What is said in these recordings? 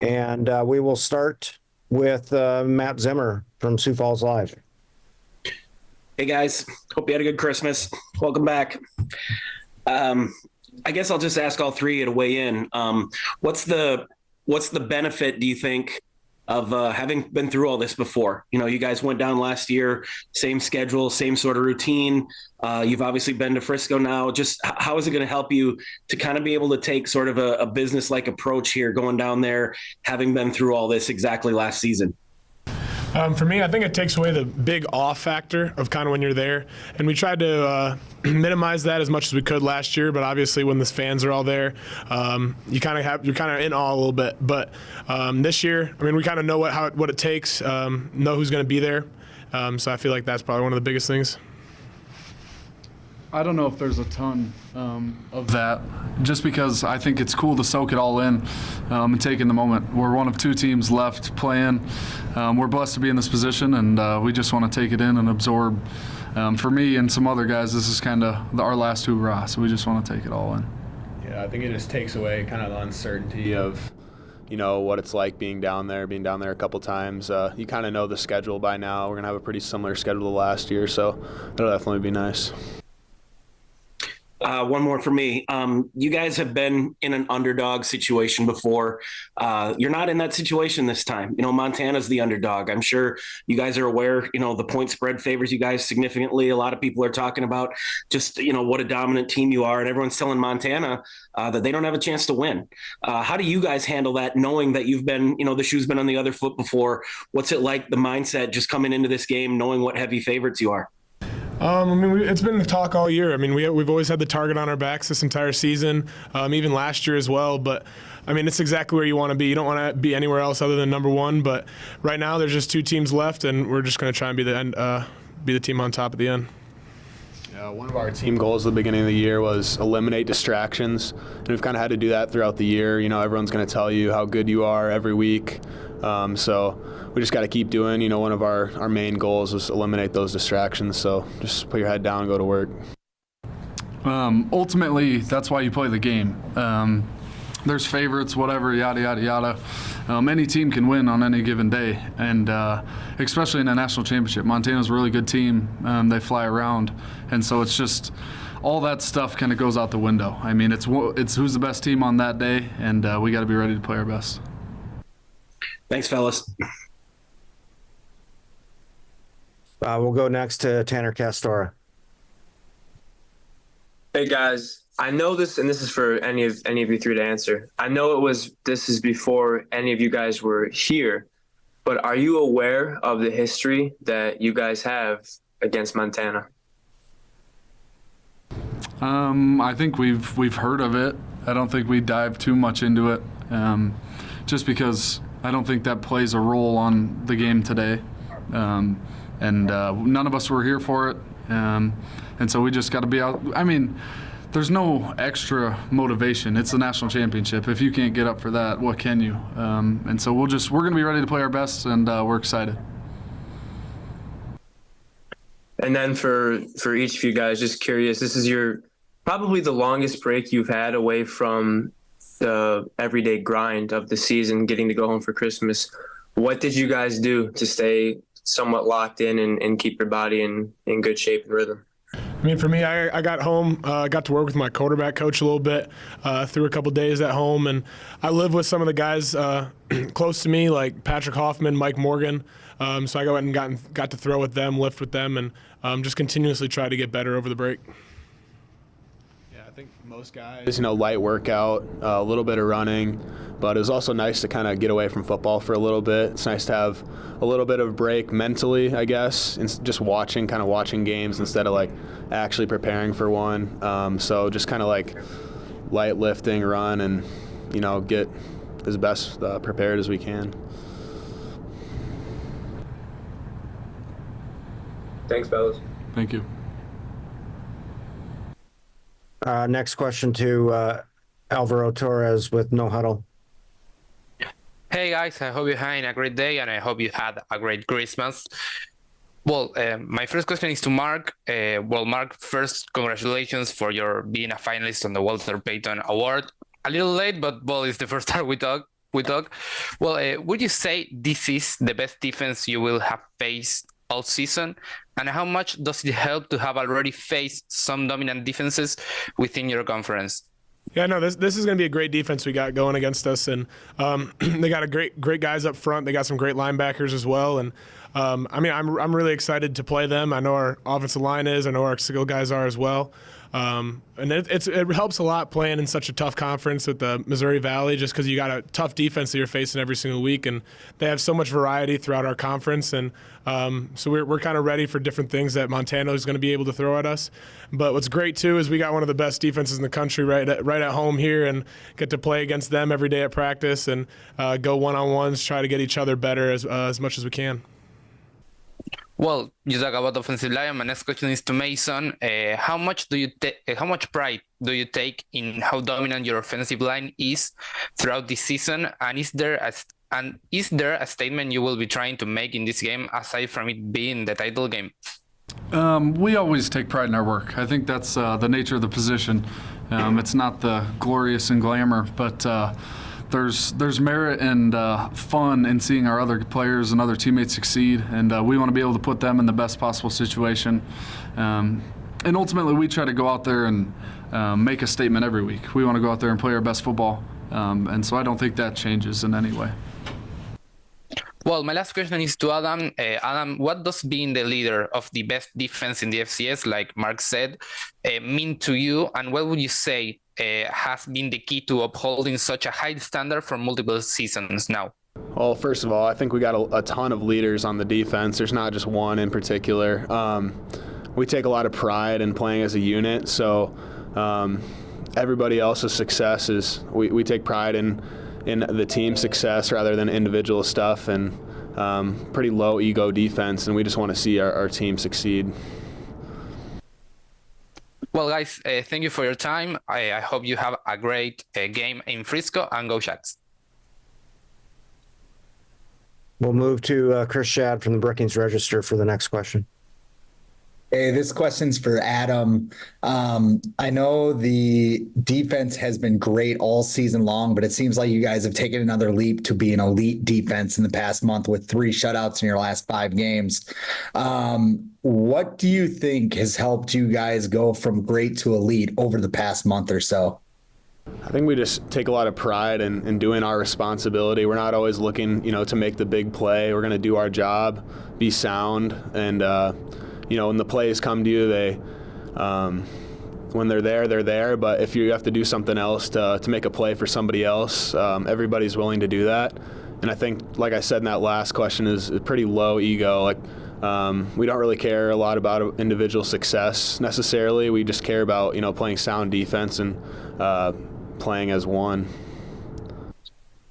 And we will start with Matt Zimmer from Sioux Falls Live. Hey guys, hope you had a good Christmas. Welcome back. I guess I'll just ask all three to weigh in. What's the benefit, do you think, of having been through all this before? You know, you guys went down last year, same schedule, same sort of routine. You've obviously been to Frisco now. Just how is it going to help you to kind of be able to take sort of a business-like approach here, going down there, having been through all this exactly last season? For me, I think it takes away the big awe factor of kind of when you're there. And we tried to minimize that as much as we could last year, but obviously when the fans are all there, you're kind of in awe a little bit. But this year, I mean, we kind of know what it takes, know who's going to be there. So I feel like that's probably one of the biggest things. I don't know if there's a ton of that, just because I think it's cool to soak it all in and take in the moment. We're one of two teams left playing. We're blessed to be in this position, and we just want to take it in and absorb. For me and some other guys, this is kind of our last hoorah, so we just want to take it all in. Yeah, I think it just takes away kind of the uncertainty of, you know, what it's like being down there a couple times. You kind of know the schedule by now. We're going to have a pretty similar schedule to last year, so that'll definitely be nice. One more for me. You guys have been in an underdog situation before. You're not in that situation this time. You know, Montana's the underdog. I'm sure you guys are aware, you know, the point spread favors you guys significantly. A lot of people are talking about just, you know, what a dominant team you are. And everyone's telling Montana that they don't have a chance to win. How do you guys handle that, knowing that you've been, you know, the shoe's been on the other foot before? What's it like, the mindset just coming into this game, knowing what heavy favorites you are? I mean, it's been the talk all year. I mean, we've always had the target on our backs this entire season, even last year as well. But, I mean, it's exactly where you want to be. You don't want to be anywhere else other than number one. But right now there's just two teams left, and we're just going to try and be the team on top at the end. Yeah, one of our team goals at the beginning of the year was eliminate distractions, and we've kind of had to do that throughout the year. You know, everyone's going to tell you how good you are every week. So we just got to keep doing, you know, one of our main goals is eliminate those distractions. So just put your head down and go to work. Ultimately, that's why you play the game. There's favorites, whatever, yada, yada, yada. Any team can win on any given day, and especially in a national championship. Montana's a really good team. They fly around, and so it's just all that stuff kind of goes out the window. I mean, it's who's the best team on that day, and we got to be ready to play our best. Thanks, fellas. We'll go next to Tanner Castora. Hey guys, I know this, and this is for any of you three to answer. I know this is before any of you guys were here, but are you aware of the history that you guys have against Montana? I think we've heard of it. I don't think we dive too much into it, just because I don't think that plays a role on the game today. And none of us were here for it. And so we just got to be out. I mean, there's no extra motivation. It's the national championship. If you can't get up for that, what can you? And so we're going to be ready to play our best, and we're excited. And then for each of you guys, just curious, this is probably the longest break you've had away from the everyday grind of the season, getting to go home for Christmas. What did you guys do to stay somewhat locked in and keep your body in good shape and rhythm? I mean, for me, I got home, got to work with my quarterback coach a little bit, through a couple days at home, and I live with some of the guys close to me, like Patrick Hoffman, Mike Morgan. So I go out and got to throw with them, lift with them, and just continuously try to get better over the break. Yeah, I think most guys, you know, light workout, a little bit of running, but it was also nice to kind of get away from football for a little bit. It's nice to have a little bit of break mentally, I guess, and just watching games instead of like actually preparing for one. So just kind of like light lifting, run, and, you know, get as best prepared as we can. Thanks, fellas. Thank you. Next question to Alvaro Torres with No Huddle. Hey guys, I hope you're having a great day, and I hope you had a great Christmas. Well, my first question is to Mark. Mark, first, congratulations for your being a finalist on the Walter Payton Award. A little late, but well, it's the first time we talk. we talk. Well, would you say this is the best defense you will have faced all season? And how much does it help to have already faced some dominant defenses within your conference? Yeah, no, this is going to be a great defense we got going against us, and they got a great guys up front. They got some great linebackers as well, and I mean, I'm really excited to play them. I know our offensive line is. I know our skill guys are as well. And it helps a lot playing in such a tough conference with the Missouri Valley, just because you got a tough defense that you're facing every single week, and they have so much variety throughout our conference, and so we're kind of ready for different things that Montana is going to be able to throw at us. But what's great too is we got one of the best defenses in the country right at home here, and get to play against them every day at practice and go one-on-ones, try to get each other better as much as we can. Well, you talk about offensive line. My next question is to Mason. How much pride do you take in how dominant your offensive line is throughout this season? And is there a statement you will be trying to make in this game aside from it being the title game? We always take pride in our work. I think that's the nature of the position. It's not the glorious and glamour, but there's merit and fun in seeing our other players and other teammates succeed, and we want to be able to put them in the best possible situation. And ultimately, we try to go out there and make a statement every week. We want to go out there and play our best football, and so I don't think that changes in any way. Well, my last question is to Adam. Adam, what does being the leader of the best defense in the FCS, like Mark said, mean to you? And what would you say has been the key to upholding such a high standard for multiple seasons now? Well, first of all, I think we got a ton of leaders on the defense. There's not just one in particular. We take a lot of pride in playing as a unit, so everybody else's success is we take pride in the team success rather than individual stuff, and pretty low ego defense, and we just want to see our team succeed. Well, guys, thank you for your time. I hope you have a great game in Frisco, and go Sharks. We'll move to Chris Shad from the Brookings Register for the next question. Hey, this question's for Adam. I know the defense has been great all season long, but it seems like you guys have taken another leap to be an elite defense in the past month with 3 shutouts in your last 5 games. What do you think has helped you guys go from great to elite over the past month or so? I think we just take a lot of pride in doing our responsibility. We're not always looking, to make the big play. We're going to do our job, be sound, and when the plays come to you, they when they're there. But if you have to do something else to make a play for somebody else, everybody's willing to do that. And I think, like I said in that last question, is pretty low ego. Like we don't really care a lot about individual success necessarily. We just care about playing sound defense and playing as one.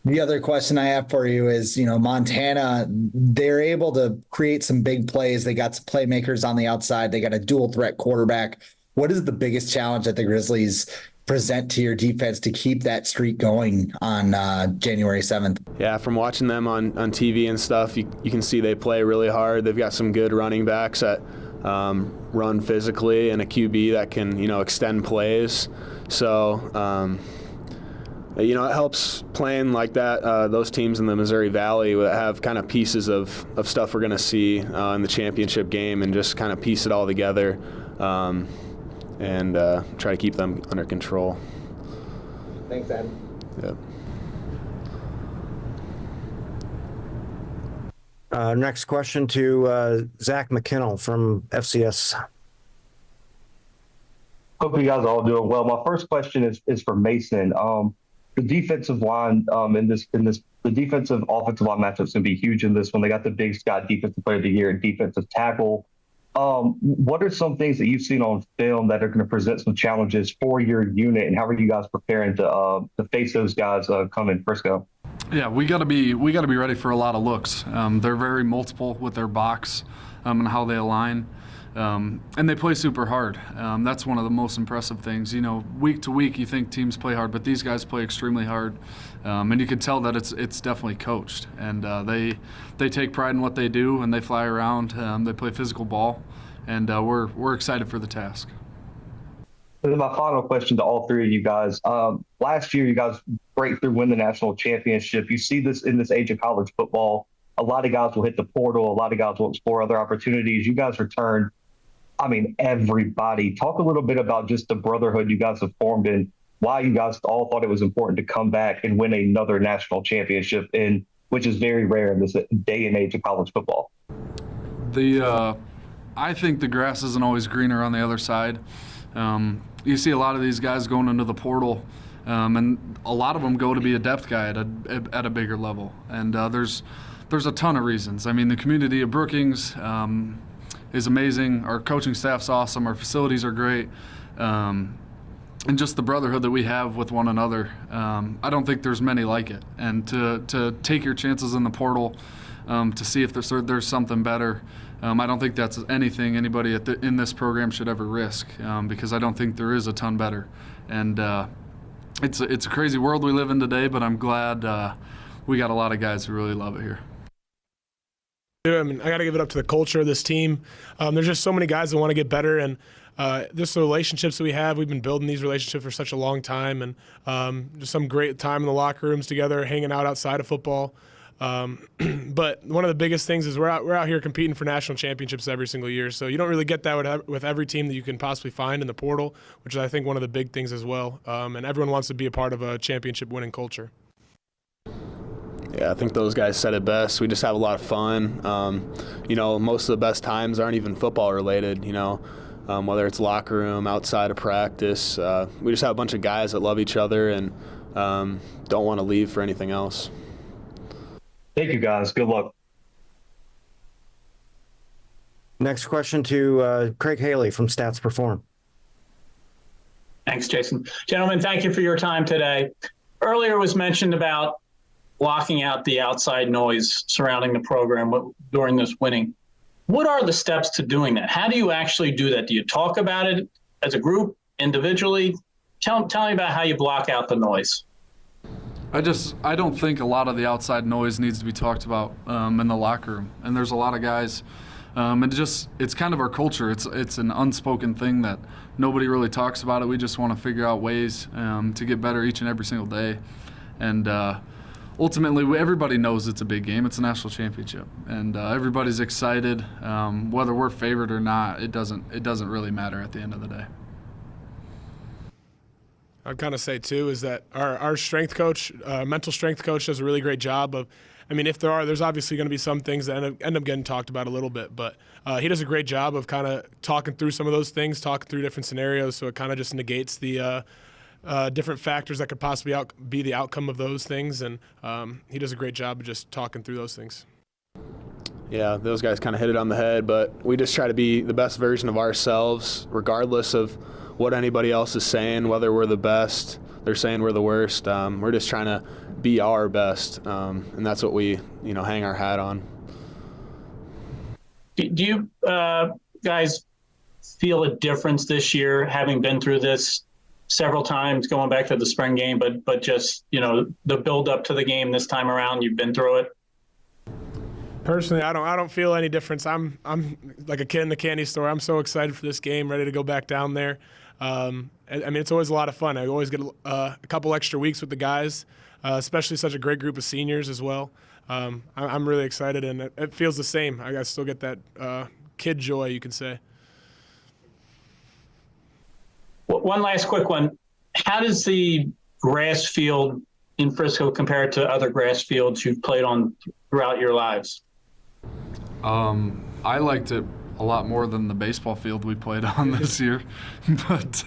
The other question I have for you is, Montana, they're able to create some big plays. They got some playmakers on the outside. They got a dual threat quarterback. What is the biggest challenge that the Grizzlies present to your defense to keep that streak going on January 7th? Yeah, from watching them on TV and stuff, you can see they play really hard. They've got some good running backs that run physically, and a QB that can, extend plays. So, it helps playing like that. Those teams in the Missouri Valley have kind of pieces of stuff we're going to see in the championship game, and just kind of piece it all together and try to keep them under control. Thanks, Adam. Yeah. Next question to Zach McKinnell from FCS. Hope you guys are all doing well. My first question is for Mason. The defensive line the defensive offensive line matchups can be huge in this one. They got the Big Sky Defensive Player of the Year and defensive tackle. What are some things that you've seen on film that are going to present some challenges for your unit, and how are you guys preparing to face those guys coming Frisco? Yeah, we got to be ready for a lot of looks. They're very multiple with their box and how they align. And they play super hard. That's one of the most impressive things. Week to week, you think teams play hard, but these guys play extremely hard, and you can tell that it's definitely coached. And they take pride in what they do, and they fly around. They play physical ball, and we're excited for the task. And then my final question to all three of you guys. Last year, you guys break through, win the national championship. You see this in this age of college football. A lot of guys will hit the portal. A lot of guys will explore other opportunities. You guys return. I mean, everybody. Talk a little bit about just the brotherhood you guys have formed and why you guys all thought it was important to come back and win another national championship, which is very rare in this day and age of college football. I think the grass isn't always greener on the other side. You see a lot of these guys going into the portal, and a lot of them go to be a depth guy at a bigger level. And there's a ton of reasons. I mean, the community of Brookings is amazing. Our coaching staff's awesome. Our facilities are great. And just the brotherhood that we have with one another. I don't think there's many like it. And to take your chances in the portal, to see if there's something better, I don't think that's anything anybody in this program should ever risk, because I don't think there is a ton better. And it's a crazy world we live in today, but I'm glad we got a lot of guys who really love it here. I mean, I got to give it up to the culture of this team. There's just so many guys that want to get better, and just the relationships that we have. We've been building these relationships for such a long time, and just some great time in the locker rooms together, hanging out outside of football. But one of the biggest things is we're out here competing for national championships every single year. So you don't really get that with every team that you can possibly find in the portal, which is, I think, one of the big things as well. And everyone wants to be a part of a championship-winning culture. Yeah, I think those guys said it best. We just have a lot of fun. Most of the best times aren't even football related, whether it's locker room, outside of practice. We just have a bunch of guys that love each other and don't want to leave for anything else. Thank you, guys. Good luck. Next question to Craig Haley from Stats Perform. Thanks, Jason. Gentlemen, thank you for your time today. Earlier was mentioned about blocking out the outside noise surrounding the program during this winning. What are the steps to doing that? How do you actually do that? Do you talk about it as a group, individually? Tell me about how you block out the noise. I don't think a lot of the outside noise needs to be talked about in the locker room. And there's a lot of guys, it's kind of our culture. It's an unspoken thing that nobody really talks about it. We just want to figure out ways to get better each and every single day. And ultimately, everybody knows it's a big game. It's a national championship, and everybody's excited. Whether we're favored or not, it doesn't really matter at the end of the day. I'd kind of say too is that our strength coach, mental strength coach, does a really great job of. I mean, if there's obviously going to be some things that end up getting talked about a little bit, but he does a great job of kind of talking through some of those things, talking through different scenarios, so it kind of just negates the different factors that could possibly be the outcome of those things, and he does a great job of just talking through those things. Yeah, those guys kind of hit it on the head, but we just try to be the best version of ourselves, regardless of what anybody else is saying, whether we're the best, they're saying we're the worst. We're just trying to be our best, and that's what we, hang our hat on. Do you guys feel a difference this year, having been through this several times, going back to the spring game, but just, the build up to the game this time around, you've been through it? Personally, I don't feel any difference. I'm like a kid in the candy store. I'm so excited for this game, ready to go back down there. I mean, it's always a lot of fun. I always get a couple extra weeks with the guys, especially such a great group of seniors as well. I'm really excited, and it feels the same. I still get that kid joy, you can say. One last quick one. How does the grass field in Frisco compare to other grass fields you've played on throughout your lives? I liked it a lot more than the baseball field we played on this year, but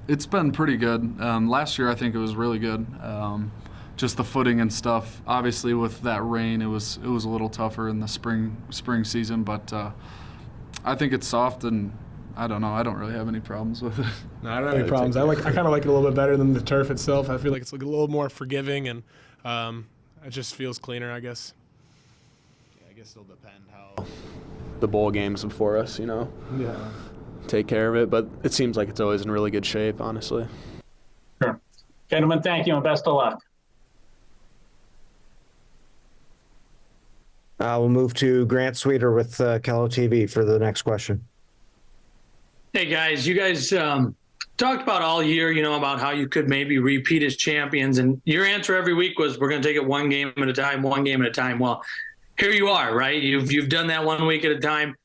it's been pretty good. Last year I think it was really good. Just the footing and stuff. Obviously with that rain, it was a little tougher in the spring season, but I think it's soft, and I don't know. I don't really have any problems with it. No, I don't have any problems. I kind of like it a little bit better than the turf itself. I feel like it's like a little more forgiving, and it just feels cleaner, I guess. Yeah, I guess it'll depend how the bowl games before us, Yeah. take care of it. But it seems like it's always in really good shape, honestly. Sure. Gentlemen, thank you and best of luck. We'll move to Grant Sweeter with Kello TV for the next question. Hey guys, you guys talked about all year, about how you could maybe repeat as champions, and your answer every week was, "We're going to take it one game at a time, one game at a time." Well, here you are, right? You've done that 1 week at a time.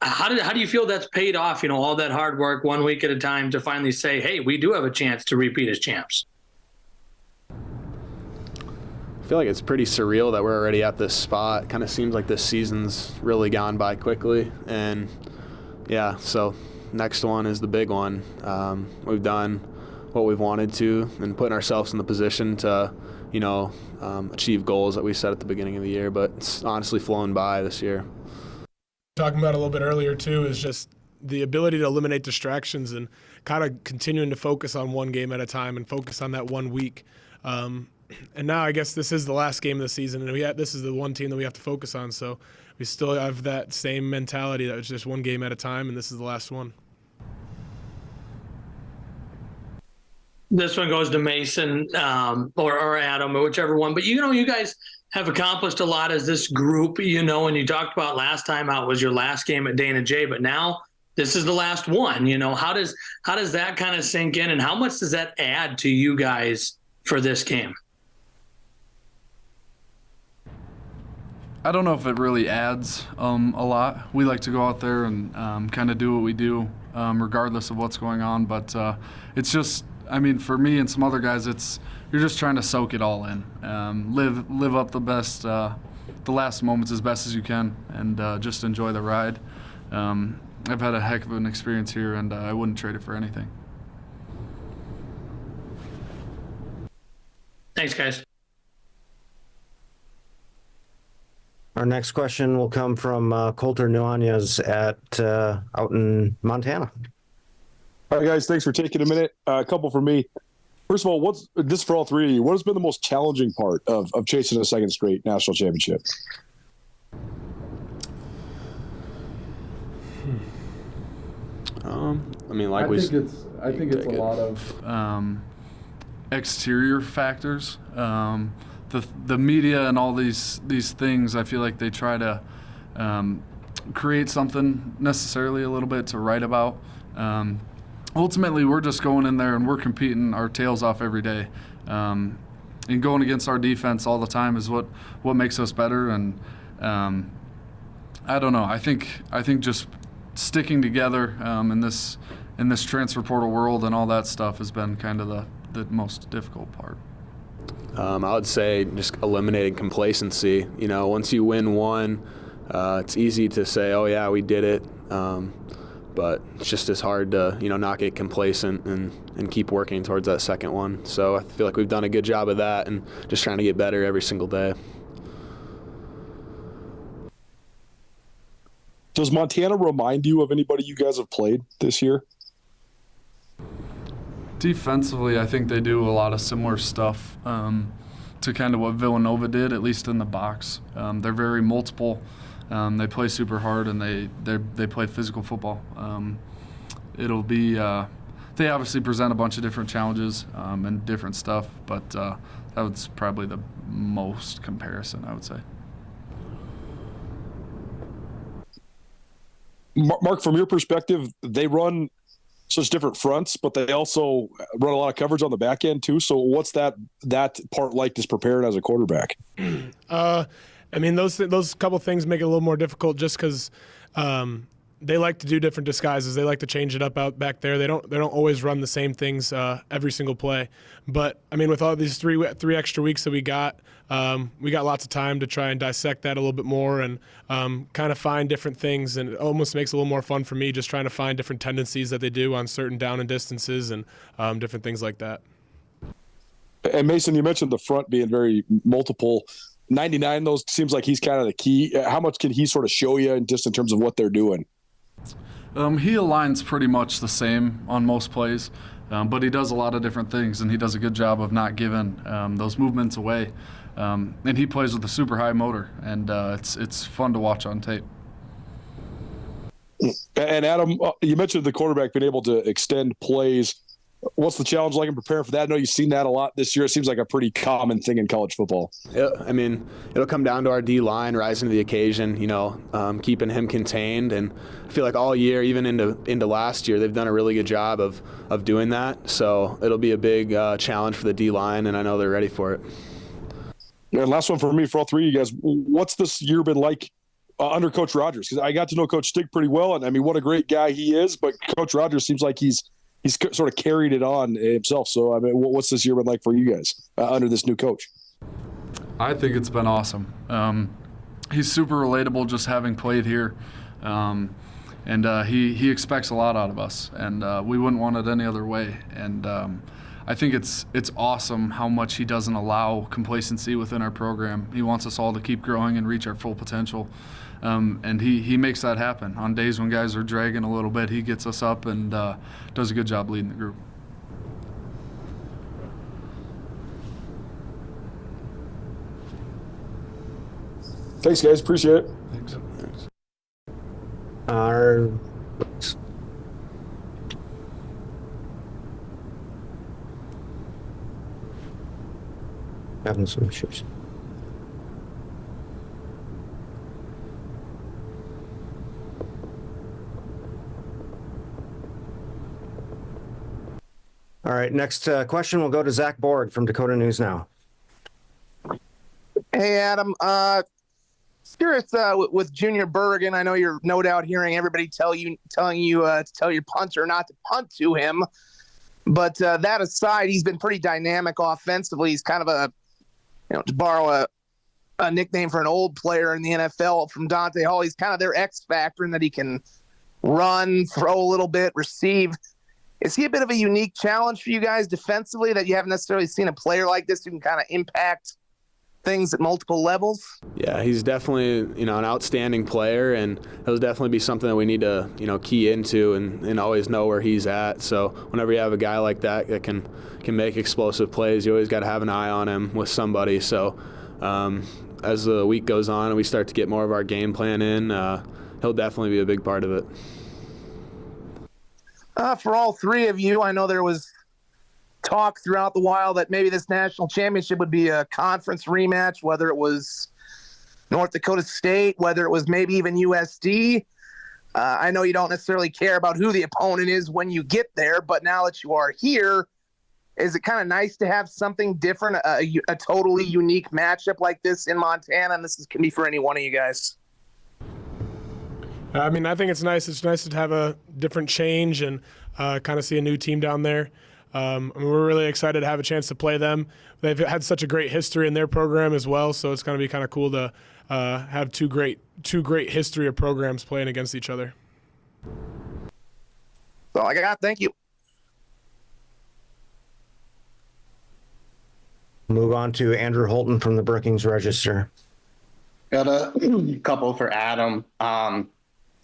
How do you feel that's paid off? All that hard work 1 week at a time to finally say, "Hey, we do have a chance to repeat as champs." I feel like it's pretty surreal that we're already at this spot. Kind of seems like this season's really gone by quickly, and yeah, so next one is the big one. We've done what we've wanted to and putting ourselves in the position to, achieve goals that we set at the beginning of the year, but it's honestly flown by this year. Talking about a little bit earlier too is just the ability to eliminate distractions and kind of continuing to focus on one game at a time and focus on that 1 week. And now I guess this is the last game of the season, and this is the one team that we have to focus on. So we still have that same mentality that it's just one game at a time, and this is the last one. This one goes to Mason or Adam or whichever one. But you guys have accomplished a lot as this group. And you talked about last time how it was your last game at Dana J. But now this is the last one. How does that kind of sink in, and how much does that add to you guys for this game? I don't know if it really adds a lot. We like to go out there and kind of do what we do, regardless of what's going on. But it's just, for me and some other guys, you're just trying to soak it all in, live up the last moments as best as you can, and just enjoy the ride. I've had a heck of an experience here, and I wouldn't trade it for anything. Thanks, guys. Our next question will come from Coulter Nuanez out in Montana. All right, guys, thanks for taking a minute. A couple for me. First of all, this for all three of you, what has been the most challenging part of chasing a second straight national championship? I think it's a lot of exterior factors. The media and all these things, I feel like they try to create something necessarily a little bit to write about. Ultimately, we're just going in there and we're competing our tails off every day. And going against our defense all the time is what makes us better. And I don't know. I think just sticking together in this transfer portal world and all that stuff has been kind of the most difficult part. I would say just eliminating complacency. Once you win one, it's easy to say, "Oh yeah, we did it," but it's just as hard to not get complacent and keep working towards that second one. So I feel like we've done a good job of that and just trying to get better every single day. Does Montana remind you of anybody you guys have played this year? Defensively, I think they do a lot of similar stuff to kind of what Villanova did, at least in the box. They're very multiple. They play super hard, and they play physical football. It'll be they obviously present a bunch of different challenges and different stuff, but that was probably the most comparison, I would say. Mark, from your perspective, they run such different fronts, but they also run a lot of coverage on the back end too. So what's that part like, just prepared as a quarterback? Those couple things make it a little more difficult just because they like to do different disguises. They like to change it up out back there. They don't always run the same things every single play. But with all these three extra weeks that we got lots of time to try and dissect that a little bit more and kind of find different things. And it almost makes it a little more fun for me just trying to find different tendencies that they do on certain down and distances and different things like that. And Mason, you mentioned the front being very multiple. 99, though, seems like he's kind of the key. How much can he sort of show you just in terms of what they're doing? He aligns pretty much the same on most plays, but he does a lot of different things, and he does a good job of not giving those movements away. And he plays with a super high motor, and it's fun to watch on tape. And Adam, you mentioned the quarterback being able to extend plays. what's the challenge like in preparing for that? I know you've seen that a lot this year. It seems like a pretty common thing in college football. I mean, it'll come down to our D-line rising to the occasion, keeping him contained. And I feel like all year, even into last year, they've done a really good job of doing that. So it'll be a big challenge for the D-line, and I know they're ready for it. And last one for me, for all three of you guys, what's this year been like under Coach Rogers? Because I got to know Coach Stig pretty well, and I mean, what a great guy he is. But Coach Rogers seems like he's sort of carried it on himself. So, I mean, what's this year been like for you guys under this new coach? I think it's been awesome. He's super relatable just having played here. And he expects a lot out of us, and we wouldn't want it any other way. And I think it's awesome how much he doesn't allow complacency within our program. He wants us all to keep growing and reach our full potential. And he makes that happen. On days when guys are dragging a little bit, he gets us up and does a good job leading the group. Thanks, guys. Appreciate it. Thanks. Having some issues. All right, next question will go to Zach Borg from Dakota News Now. Hey, Adam. Curious with Junior Bergen. I know you're no doubt hearing everybody telling you to tell your punter not to punt to him. But that aside, he's been pretty dynamic offensively. He's kind of to borrow a nickname for an old player in the NFL from Dante Hall, he's kind of their X factor in that he can run, throw a little bit, receive. Is he a bit of a unique challenge for you guys defensively that you haven't necessarily seen a player like this who can kind of impact things at multiple levels? Yeah, he's definitely, an outstanding player, and it'll definitely be something that we need to, key into and always know where he's at. So whenever you have a guy like that can make explosive plays, you always got to have an eye on him with somebody. So as the week goes on and we start to get more of our game plan in, he'll definitely be a big part of it. For all three of you, I know there was talk throughout the while that maybe this national championship would be a conference rematch, whether it was North Dakota State, whether it was maybe even USD. I know you don't necessarily care about who the opponent is when you get there, but now that you are here, is it kind of nice to have something different, a totally unique matchup like this in Montana? And can be for any one of you guys. I mean, I think it's nice. It's nice to have a different change and kind of see a new team down there. I mean, we're really excited to have a chance to play them. They've had such a great history in their program as well, so it's going to be kind of cool to have two great history of programs playing against each other. That's all I got. Thank you. Move on to Andrew Holton from the Brookings Register. Got a couple for Adam.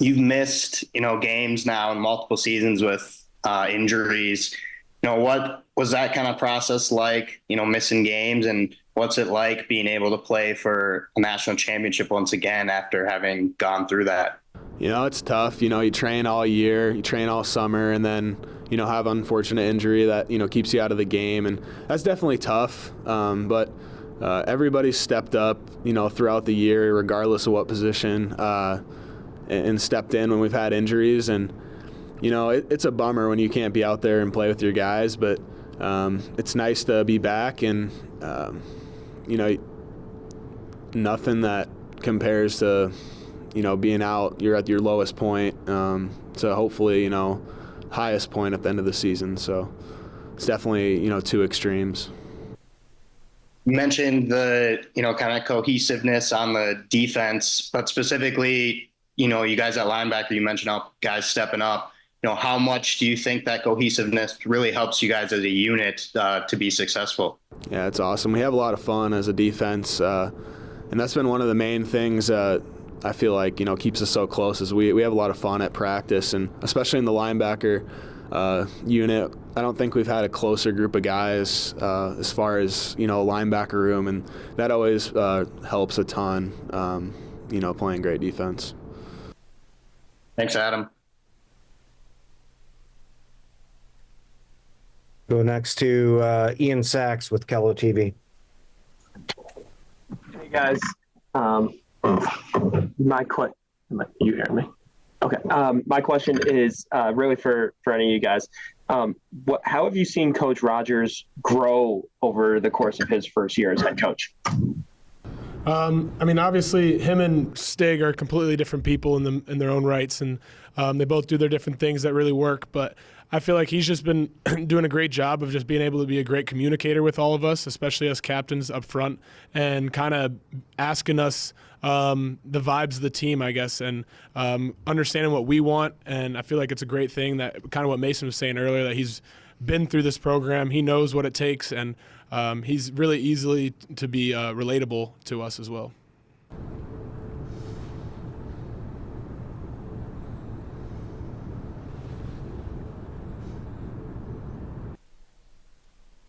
You've missed, games now in multiple seasons with injuries. What was that kind of process like, missing games, and what's it like being able to play for a national championship once again after having gone through that? It's tough. You train all year, you train all summer, and then, have unfortunate injury that, keeps you out of the game. And that's definitely tough. But everybody's stepped up, throughout the year, regardless of what position, and stepped in when we've had injuries. And, it's a bummer when you can't be out there and play with your guys, but it's nice to be back. And, nothing that compares to, being out, you're at your lowest point, to hopefully, highest point at the end of the season. So it's definitely, two extremes. You mentioned the, kind of cohesiveness on the defense, but specifically, you guys at linebacker, you mentioned how guys stepping up. How much do you think that cohesiveness really helps you guys as a unit to be successful? Yeah, it's awesome. We have a lot of fun as a defense, and that's been one of the main things I feel like, keeps us so close is we have a lot of fun at practice, and especially in the linebacker unit. I don't think we've had a closer group of guys as far as, a linebacker room, and that always helps a ton, playing great defense. Thanks, Adam. Go next to Ian Sachs with Kello TV. Hey guys, you hear me? Okay. My question is really for any of you guys. How have you seen Coach Rogers grow over the course of his first year as head coach? I mean, obviously, him and Stig are completely different people in their own rights, and they both do their different things that really work. But I feel like he's just been doing a great job of just being able to be a great communicator with all of us, especially as captains up front, and kind of asking us the vibes of the team, I guess, and understanding what we want. And I feel like it's a great thing that kind of what Mason was saying earlier, that he's been through this program. He knows what it takes, and he's really easily to be relatable to us as well.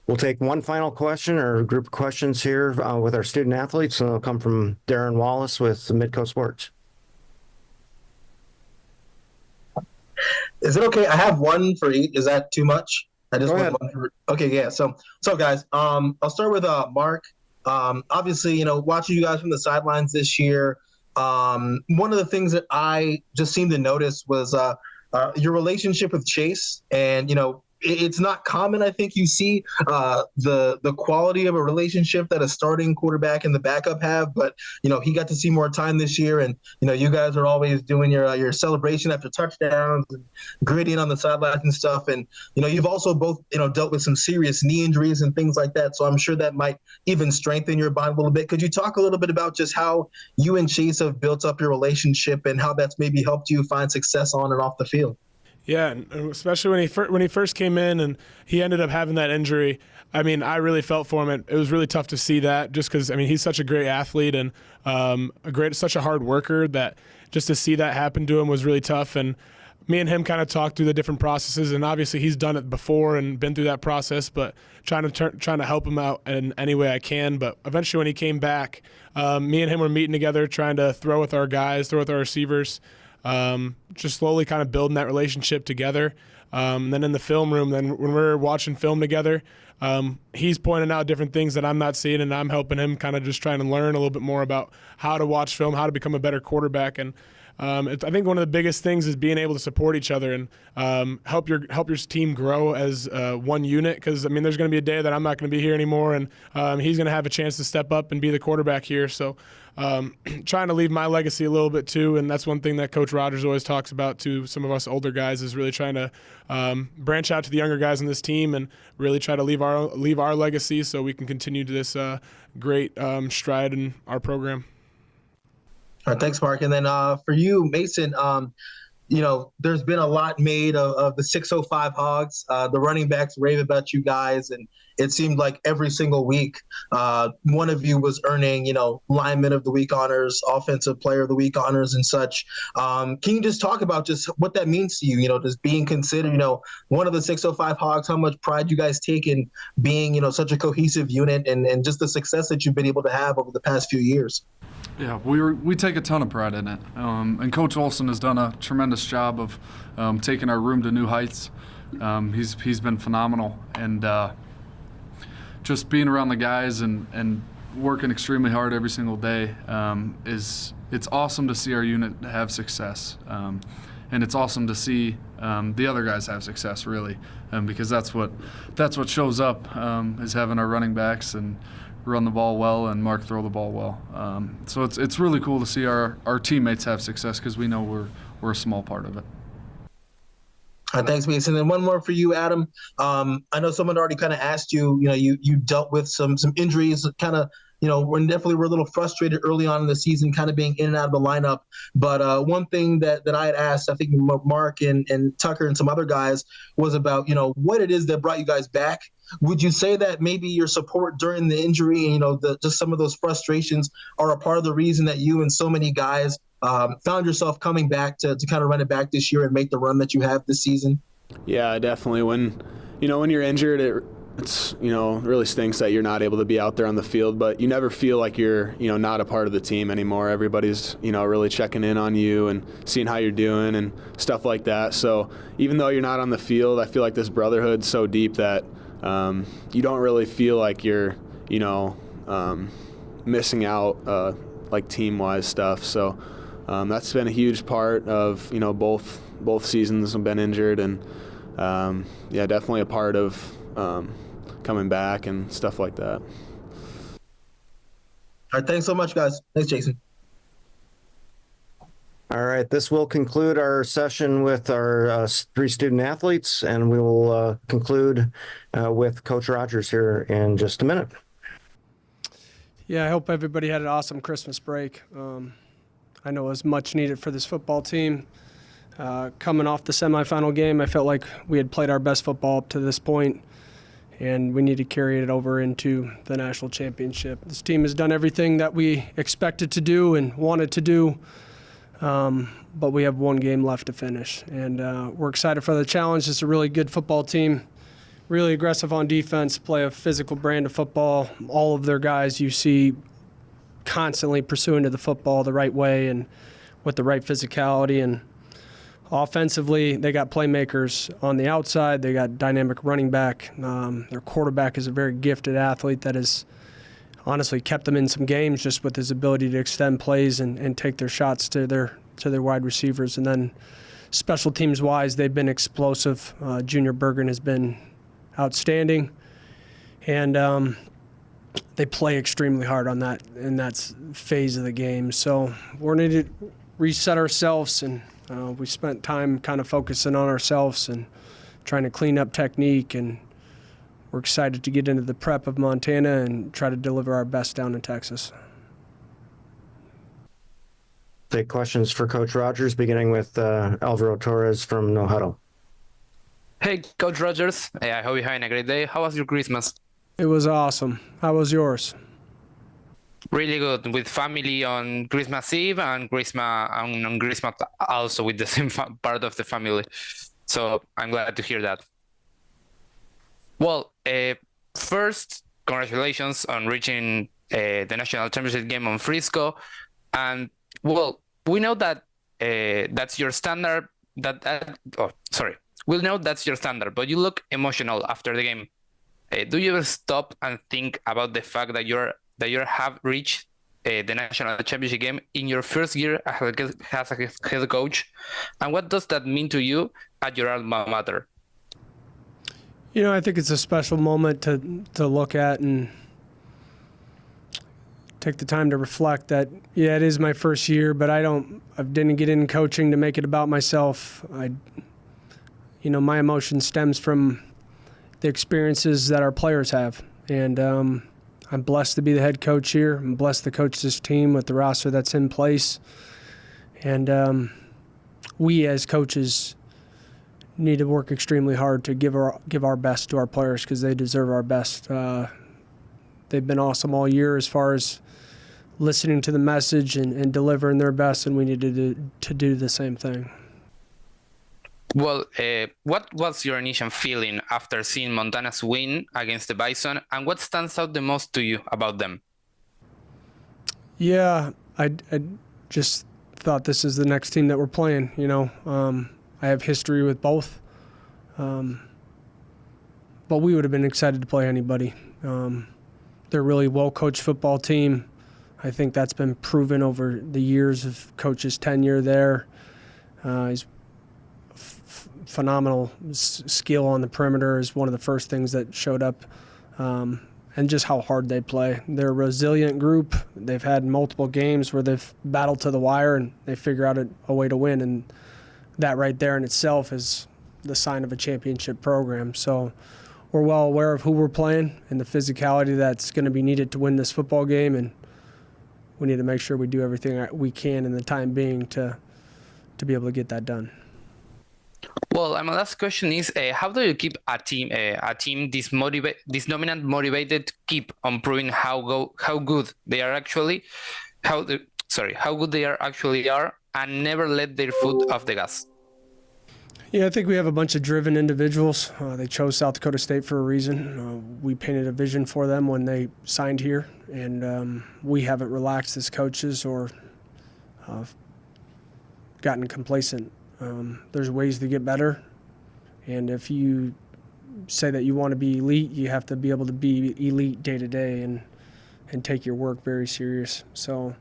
We'll take one final question or a group of questions here with our student athletes, and they'll come from Darren Wallace with Midco Sports. Is it okay? I have one for each. Is that too much? I just Go want ahead. one for, okay, yeah. So guys, I'll start with Mark. Obviously, watching you guys from the sidelines this year, one of the things that I just seemed to notice was your relationship with Chase, and it's not common. I think you see the quality of a relationship that a starting quarterback and the backup have, but he got to see more time this year, and you guys are always doing your celebration after touchdowns and gritting on the sidelines and stuff, and you've also both dealt with some serious knee injuries and things like that, so I'm sure that might even strengthen your bond a little bit. Could you talk a little bit about just how you and Chase have built up your relationship and how that's maybe helped you find success on and off the field? Yeah, and especially when he first came in and he ended up having that injury. I mean, I really felt for him. It was really tough to see that, just because he's such a great athlete and such a hard worker, that just to see that happen to him was really tough. And me and him kind of talked through the different processes, and obviously he's done it before and been through that process, but trying to help him out in any way I can. But eventually when he came back, me and him were meeting together, trying to throw with our guys, throw with our receivers. Just slowly kind of building that relationship together. Then in the film room, then when we're watching film together, he's pointing out different things that I'm not seeing, and I'm helping him kind of just trying to learn a little bit more about how to watch film, how to become a better quarterback. And I think one of the biggest things is being able to support each other and help your team grow as one unit. Because there's going to be a day that I'm not going to be here anymore, and he's going to have a chance to step up and be the quarterback here. So trying to leave my legacy a little bit too, and that's one thing that Coach Rogers always talks about to some of us older guys, is really trying to branch out to the younger guys on this team and really try to leave our legacy so we can continue to this great stride in our program. All right, thanks, Mark. And then for you, Mason, there's been a lot made of the 605 Hogs. The running backs rave about you guys, and it seemed like every single week one of you was earning, lineman of the week honors, offensive player of the week honors and such. Can you just talk about just what that means to you, just being considered, one of the 605 Hogs, how much pride you guys take in being, such a cohesive unit, and just the success that you've been able to have over the past few years? Yeah, we take a ton of pride in it, and Coach Olson has done a tremendous job of taking our room to new heights. He's been phenomenal, and just being around the guys and working extremely hard every single day it's awesome to see our unit have success, and it's awesome to see the other guys have success, really, because that's what shows up, is having our running backs and run the ball well and Mark throw the ball well. So it's really cool to see our teammates have success, because we know we're a small part of it. Thanks, Mason. And one more for you, Adam. I know someone already kind of asked you, you dealt with some injuries, kind of, we're definitely a little frustrated early on in the season, kind of being in and out of the lineup. But one thing that I had asked, I think Mark and Tucker and some other guys, was about, what it is that brought you guys back. Would you say that maybe your support during the injury and, just some of those frustrations are a part of the reason that you and so many guys found yourself coming back to kind of run it back this year and make the run that you have this season? Yeah, definitely. When you're injured, it's really stinks that you're not able to be out there on the field, but you never feel like you're not a part of the team anymore. Everybody's really checking in on you and seeing how you're doing and stuff like that. So even though you're not on the field, I feel like this brotherhood's so deep that you don't really feel like you're, missing out like team-wise stuff. So that's been a huge part of, both seasons have been injured, and definitely a part of coming back and stuff like that. All right, thanks so much, guys. Thanks, Jason. All right, this will conclude our session with our three student athletes, and we will conclude with Coach Rogers here in just a minute. Yeah, I hope everybody had an awesome Christmas break. I know it was much needed for this football team. Coming off the semifinal game, I felt like we had played our best football up to this point, and we need to carry it over into the national championship. This team has done everything that we expected to do and wanted to do, but we have one game left to finish. And we're excited for the challenge. It's a really good football team, really aggressive on defense, play a physical brand of football. All of their guys you see constantly pursuing to the football the right way and with the right physicality. And offensively, they got playmakers on the outside. They got dynamic running back. Their quarterback is a very gifted athlete that has honestly kept them in some games just with his ability to extend plays and take their shots to their wide receivers. And then special teams wise, they've been explosive. Junior Bergen has been outstanding, and they play extremely hard on that in that phase of the game. So we're going to reset ourselves, and we spent time kind of focusing on ourselves and trying to clean up technique, and we're excited to get into the prep of Montana and try to deliver our best down in Texas. Take questions for Coach Rogers, beginning with Alvaro Torres from No Huddle. Hey, Coach Rogers. I hope you're having a great day. How was your Christmas? It was awesome. How was yours? Really good, with family on Christmas Eve and on Christmas also with the same part of the family. So I'm glad to hear that. Well, first, congratulations on reaching the national championship game on Frisco. And well, we know that that's your standard. We know that's your standard, but you look emotional after the game. Do you ever stop and think about the fact that you have reached the national championship game in your first year as a head coach, and what does that mean to you at your alma mater? I think it's a special moment to look at and take the time to reflect that, it is my first year, but I didn't get in coaching to make it about myself. My emotion stems from the experiences that our players have. And I'm blessed to be the head coach here. I'm blessed to coach this team with the roster that's in place. And we as coaches need to work extremely hard to give our best to our players because they deserve our best. They've been awesome all year as far as listening to the message and delivering their best, and we need to do the same thing. Well, what was your initial feeling after seeing Montana's win against the Bison, and what stands out the most to you about them? Yeah, I just thought this is the next team that we're playing. I have history with both, but we would have been excited to play anybody. They're a really well-coached football team. I think that's been proven over the years of coach's tenure there. He's phenomenal skill on the perimeter is one of the first things that showed up, and just how hard they play. They're a resilient group. They've had multiple games where they've battled to the wire and they figure out a way to win, and that right there in itself is the sign of a championship program. So we're well aware of who we're playing and the physicality that's going to be needed to win this football game, and we need to make sure we do everything we can in the time being to be able to get that done. Well, my last question is, how do you keep a team this dominant, motivated, keep on proving how good they are actually, how good they are actually are, and never let their foot off the gas? Yeah, I think we have a bunch of driven individuals. They chose South Dakota State for a reason. We painted a vision for them when they signed here, and we haven't relaxed as coaches or gotten complacent. There's ways to get better, and if you say that you want to be elite, you have to be able to be elite day to day and take your work very serious. So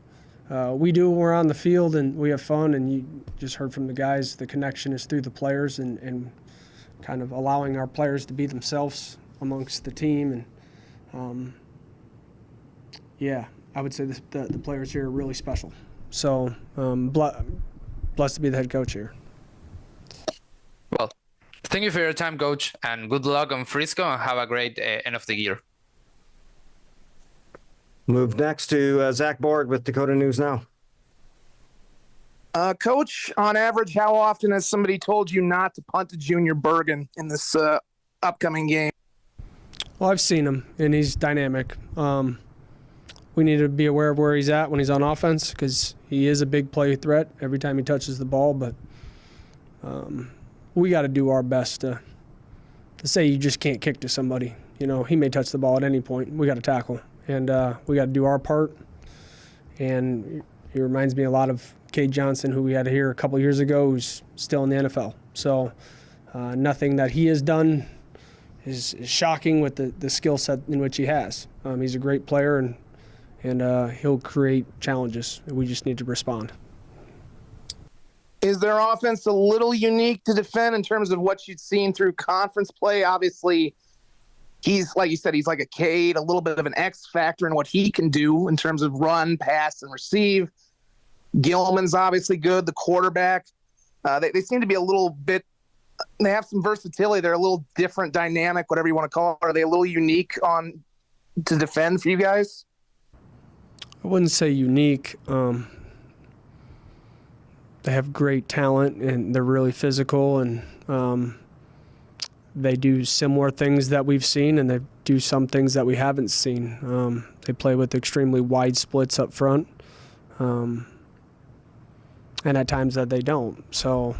we do when we're on the field and we have fun, and you just heard from the guys, the connection is through the players and kind of allowing our players to be themselves amongst the team. And yeah, I would say the players here are really special. So blessed to be the head coach here. Well, thank you for your time, Coach, and good luck on Frisco, and have a great end of the year. Move next to Zach Borg with Dakota News Now. Coach, on average, how often has somebody told you not to punt to Junior Bergen in this upcoming game? Well, I've seen him, and he's dynamic. We need to be aware of where he's at when he's on offense, because he is a big play threat every time he touches the ball. But we got to do our best to say you just can't kick to somebody. You know, he may touch the ball at any point. We got to tackle, and we got to do our part. And he reminds me a lot of Cade Johnson, who we had here a couple years ago, who's still in the NFL. So nothing that he has done is shocking with the skill set in which he has. He's a great player, and he'll create challenges. We just need to respond. Is their offense a little unique to defend in terms of what you've seen through conference play? Obviously, he's, like you said, he's like a Cade, a little bit of an X factor in what he can do in terms of run, pass, and receive. Gilman's obviously good, the quarterback. They seem to be a little bit – they have some versatility. They're a little different dynamic, whatever you want to call it. Are they a little unique to defend for you guys? I wouldn't say unique. They have great talent, and they're really physical, and they do similar things that we've seen, and they do some things that we haven't seen. They play with extremely wide splits up front, and at times that they don't. So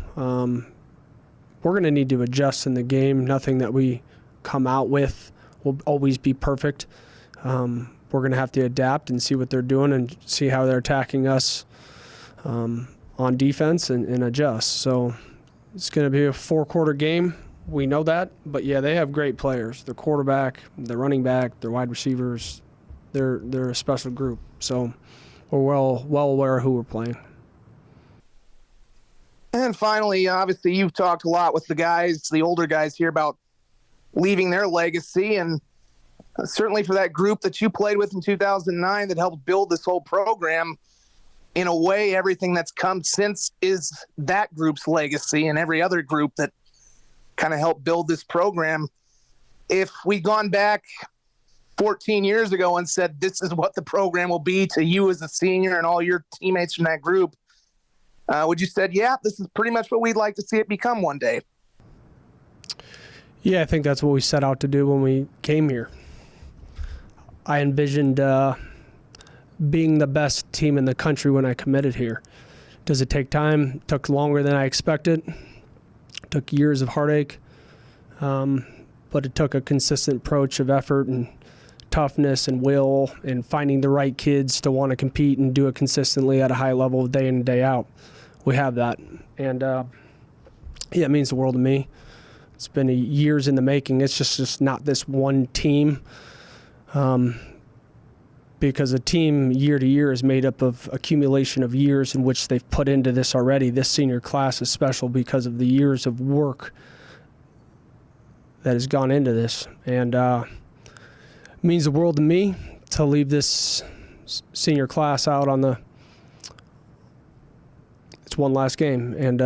we're going to need to adjust in the game. Nothing that we come out with will always be perfect. We're going to have to adapt and see what they're doing and see how they're attacking us on defense and adjust. So it's going to be a 4-quarter game. We know that. But, yeah, they have great players. Their quarterback, their running back, their wide receivers, they're a special group. So we're well aware of who we're playing. And finally, obviously, you've talked a lot with the guys, the older guys here, about leaving their legacy. And certainly for that group that you played with in 2009 that helped build this whole program, in a way, everything that's come since is that group's legacy, and every other group that kind of helped build this program. If we'd gone back 14 years ago and said, this is what the program will be to you as a senior and all your teammates from that group, would you said, yeah, this is pretty much what we'd like to see it become one day? Yeah, I think that's what we set out to do when we came here. I envisioned being the best team in the country when I committed here. Does it take time? It took longer than I expected. It took years of heartache. But it took a consistent approach of effort and toughness and will and finding the right kids to want to compete and do it consistently at a high level day in and day out. We have that. And yeah, it means the world to me. It's been years in the making. It's just not this one team. Because a team year to year is made up of accumulation of years in which they've put into this already. This senior class is special because of the years of work that has gone into this. And it means the world to me to leave this senior class out on it's one last game, and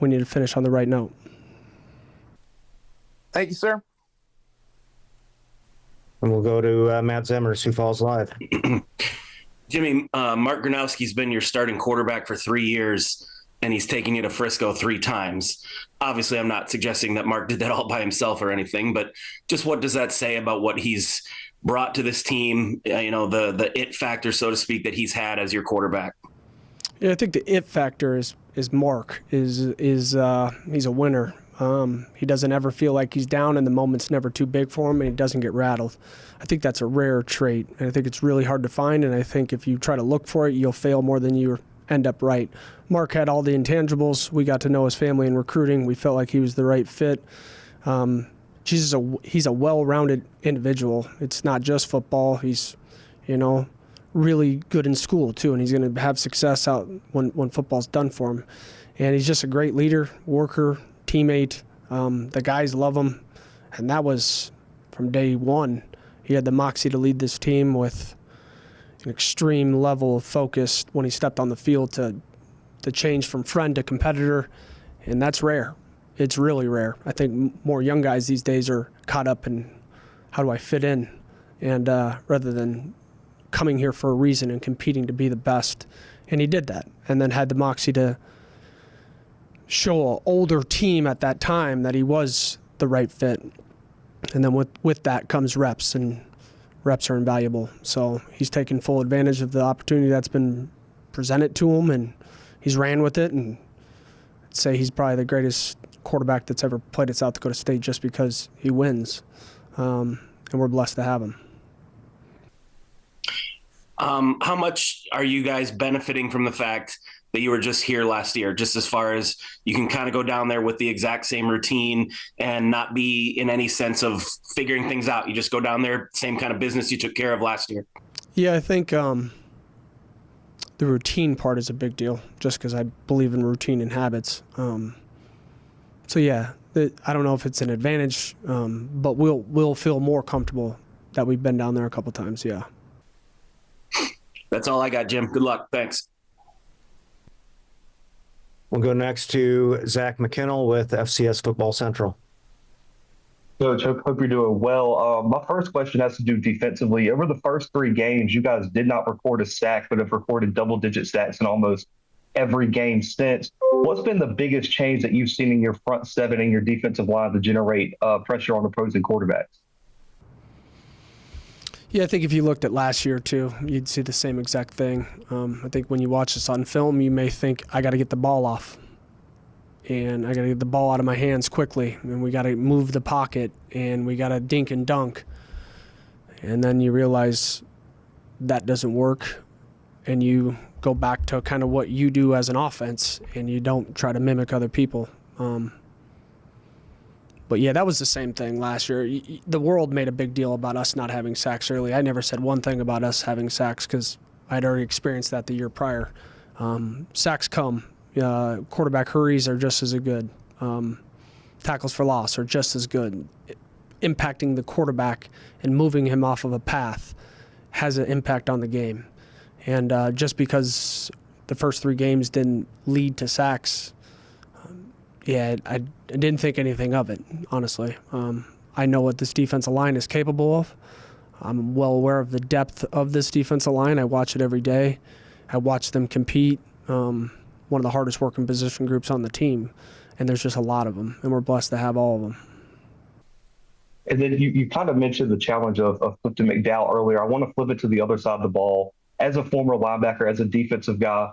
we need to finish on the right note. Thank you, sir. And we'll go to Matt Zemmer, Sioux Falls Live. Jimmy, Mark Gronowski's been your starting quarterback for 3 years, and he's taken you to Frisco 3 times. Obviously, I'm not suggesting that Mark did that all by himself or anything, but just what does that say about what he's brought to this team, the it factor, so to speak, that he's had as your quarterback? Yeah, I think the it factor is Mark. He's a winner. He doesn't ever feel like he's down, and the moment's never too big for him, and he doesn't get rattled. I think that's a rare trait, and I think it's really hard to find, and I think if you try to look for it, you'll fail more than you end up right. Mark had all the intangibles. We got to know his family in recruiting. We felt like he was the right fit. he's a well-rounded individual. It's not just football. He's, really good in school too, and he's going to have success out when football's done for him. And he's just a great leader, worker, teammate. The guys love him, and that was from day one. He had the moxie to lead this team with an extreme level of focus when he stepped on the field to change from friend to competitor, and that's rare. It's really rare. I think more young guys these days are caught up in how do I fit in, and rather than coming here for a reason and competing to be the best. And he did that, and then had the moxie to show an older team at that time that he was the right fit. And then with that comes reps, and reps are invaluable. So he's taken full advantage of the opportunity that's been presented to him, and he's ran with it. And I'd say he's probably the greatest quarterback that's ever played at South Dakota State just because he wins. And we're blessed to have him. How much are you guys benefiting from the fact that you were just here last year, just as far as you can kind of go down there with the exact same routine and not be in any sense of figuring things out? You just go down there, same kind of business you took care of last year. Yeah, I think the routine part is a big deal, just because I believe in routine and habits. So yeah, I don't know if it's an advantage, but we'll feel more comfortable that we've been down there a couple times. Yeah. That's all I got, Jim. Good luck. Thanks. We'll go next to Zach McKinnell with FCS Football Central. Coach, hope you're doing well. My first question has to do defensively. Over the first 3 games, you guys did not record a sack, but have recorded double-digit sacks in almost every game since. What's been the biggest change that you've seen in your front seven and your defensive line to generate pressure on opposing quarterbacks? Yeah, I think if you looked at last year too, you'd see the same exact thing. I think when you watch this on film, you may think, I got to get the ball off. And I got to get the ball out of my hands quickly. And we got to move the pocket. And we got to dink and dunk. And then you realize that doesn't work. And you go back to kind of what you do as an offense. And you don't try to mimic other people. But yeah, that was the same thing last year. The world made a big deal about us not having sacks early. I never said one thing about us having sacks because I'd already experienced that the year prior. Sacks come. Quarterback hurries are just as good. Tackles for loss are just as good. Impacting the quarterback and moving him off of a path has an impact on the game. And just because the first 3 games didn't lead to sacks, I didn't think anything of it, honestly. I know what this defensive line is capable of. I'm well aware of the depth of this defensive line. I watch it every day. I watch them compete. One of the hardest working position groups on the team, and there's just a lot of them, and we're blessed to have all of them. And then you kind of mentioned the challenge of Clifton McDowell earlier. I want to flip it to the other side of the ball. As a former linebacker, as a defensive guy,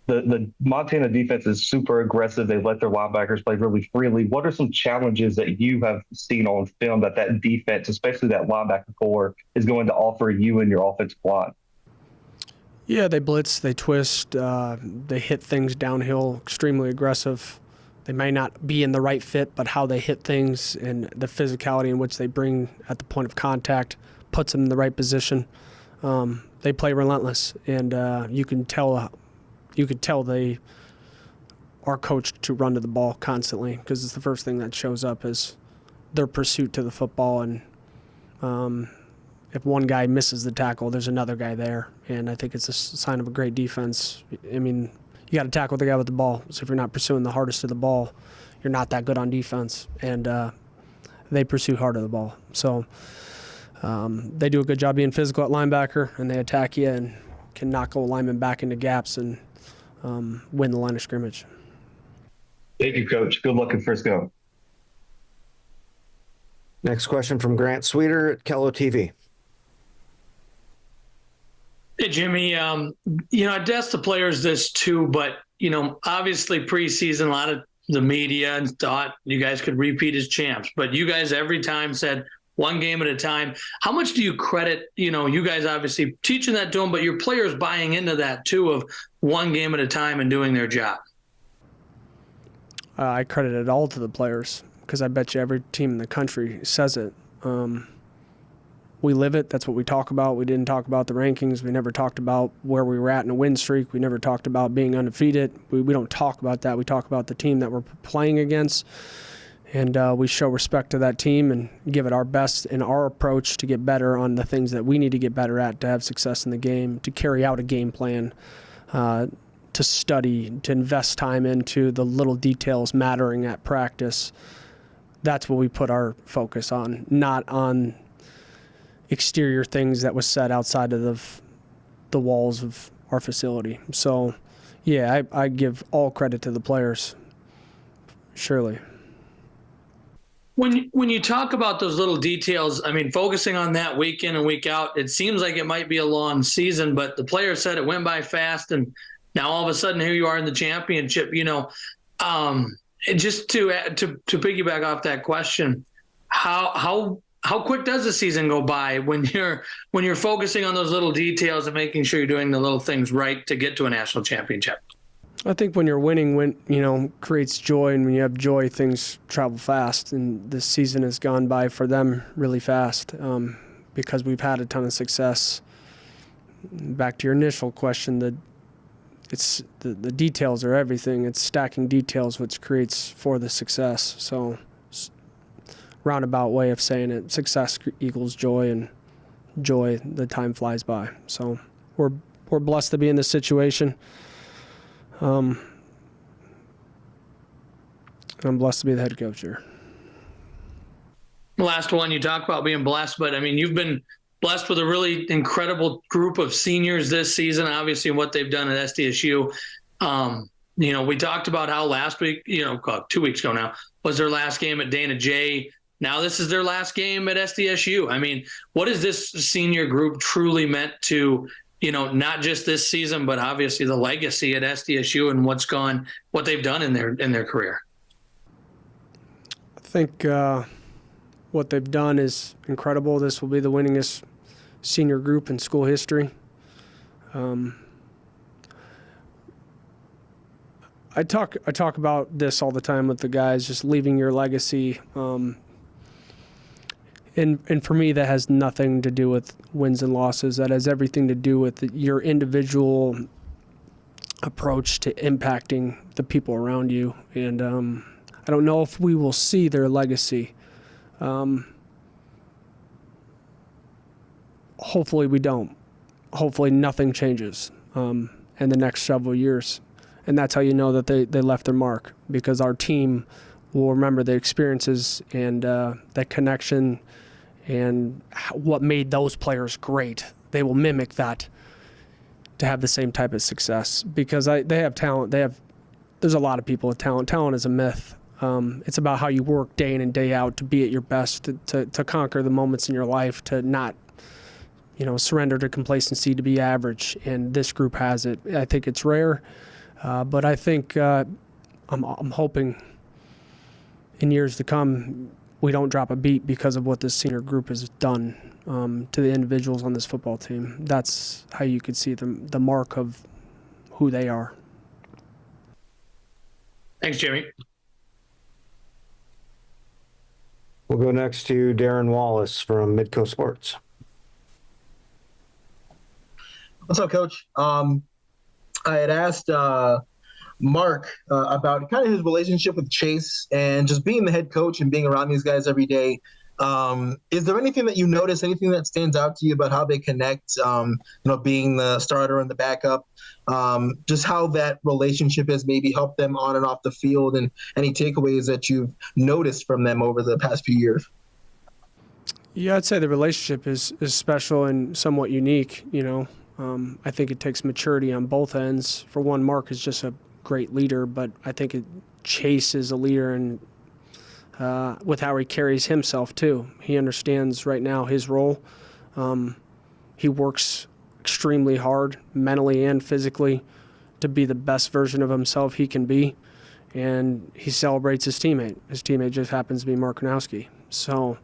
the Montana defense is super aggressive. They let their linebackers play really freely. What are some challenges that you have seen on film that defense, especially that linebacker core, is going to offer you and your offensive line? Yeah, they blitz, they twist, they hit things downhill, extremely aggressive. They may not be in the right fit, but how they hit things and the physicality in which they bring at the point of contact puts them in the right position. They play relentless, and you could tell they are coached to run to the ball constantly because it's the first thing that shows up is their pursuit to the football. And if one guy misses the tackle, there's another guy there. And I think it's a sign of a great defense. I mean, you got to tackle the guy with the ball. So if you're not pursuing the hardest of the ball, you're not that good on defense. And they pursue hard of the ball. So they do a good job being physical at linebacker, and they attack you and can knock a lineman back into gaps and win the line of scrimmage. Thank you, Coach. Good luck in Frisco. Next question from Grant Sweeter at Kello TV. Hey, Jimmy, I asked the players this too, but, obviously preseason, a lot of the media thought you guys could repeat as champs, but you guys every time said one game at a time. How much do you credit, you guys obviously teaching that to them, but your players buying into that too of one game at a time and doing their job? I credit it all to the players because I bet you every team in the country says it. We live it. That's what we talk about. We didn't talk about the rankings. We never talked about where we were at in a win streak. We never talked about being undefeated. We don't talk about that. We talk about the team that we're playing against. And we show respect to that team and give it our best in our approach to get better on the things that we need to get better at to have success in the game, to carry out a game plan, to study, to invest time into the little details mattering at practice. That's what we put our focus on, not on exterior things that was said outside of the walls of our facility. So, yeah, I give all credit to the players, surely. When you talk about those little details, I mean, focusing on that week in and week out, it seems like it might be a long season, but the players said it went by fast, and now all of a sudden here you are in the championship. Just to piggyback off that question, how quick does the season go by when you're focusing on those little details and making sure you're doing the little things right to get to a national championship? I think when you're winning, creates joy, and when you have joy, things travel fast. And this season has gone by for them really fast because we've had a ton of success. Back to your initial question, the details are everything. It's stacking details which creates for the success. So, roundabout way of saying it, success equals joy, and joy, the time flies by. So we're blessed to be in this situation. I'm blessed to be the head coach here. Last one, you talk about being blessed, but I mean, you've been blessed with a really incredible group of seniors this season, obviously what they've done at SDSU. We talked about how last week, 2 weeks ago now, was their last game at Dana J. Now this is their last game at SDSU. I mean, what has this senior group truly meant to, not just this season, but obviously the legacy at SDSU and what they've done in their career? I think what they've done is incredible. This will be the winningest senior group in school history. I talk about this all the time with the guys, just leaving your legacy. And for me, that has nothing to do with wins and losses. That has everything to do with your individual approach to impacting the people around you. And I don't know if we will see their legacy. Hopefully we don't. Hopefully nothing changes in the next several years. And that's how you know that they left their mark, because our team will remember the experiences and that connection and what made those players great. They will mimic that to have the same type of success, because they have talent. There's a lot of people with talent. Talent is a myth. It's about how you work day in and day out to be at your best, to conquer the moments in your life, to not surrender to complacency, to be average. And this group has it. I think it's rare, but I think I'm hoping in years to come we don't drop a beat because of what this senior group has done to the individuals on this football team. That's how you could see the mark of who they are. Thanks, Jimmy. We'll go next to Darren Wallace from Midco Sports. What's up, Coach? I had asked Mark about kind of his relationship with Chase and just being the head coach and being around these guys every day. Is there anything that you notice, anything that stands out to you about how they connect, being the starter and the backup, just how that relationship has maybe helped them on and off the field, and any takeaways that you've noticed from them over the past few years? Yeah, I'd say the relationship is special and somewhat unique. I think it takes maturity on both ends. For one, Mark is just a great leader, but I think Chase is a leader and with how he carries himself too. He understands right now his role. He works extremely hard, mentally and physically, to be the best version of himself he can be, and he celebrates his teammate. His teammate just happens to be Mark Konowski. So,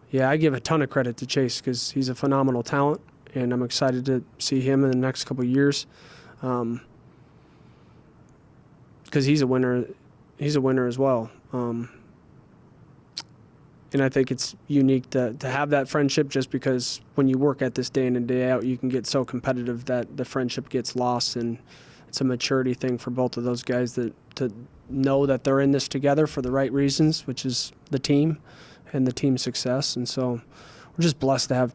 yeah, I give a ton of credit to Chase because he's a phenomenal talent, and I'm excited to see him in the next couple of years. Because he's a winner as well. And I think it's unique to have that friendship, just because when you work at this day in and day out, you can get so competitive that the friendship gets lost. And it's a maturity thing for both of those guys to know that they're in this together for the right reasons, which is the team and the team's success. And so we're just blessed to have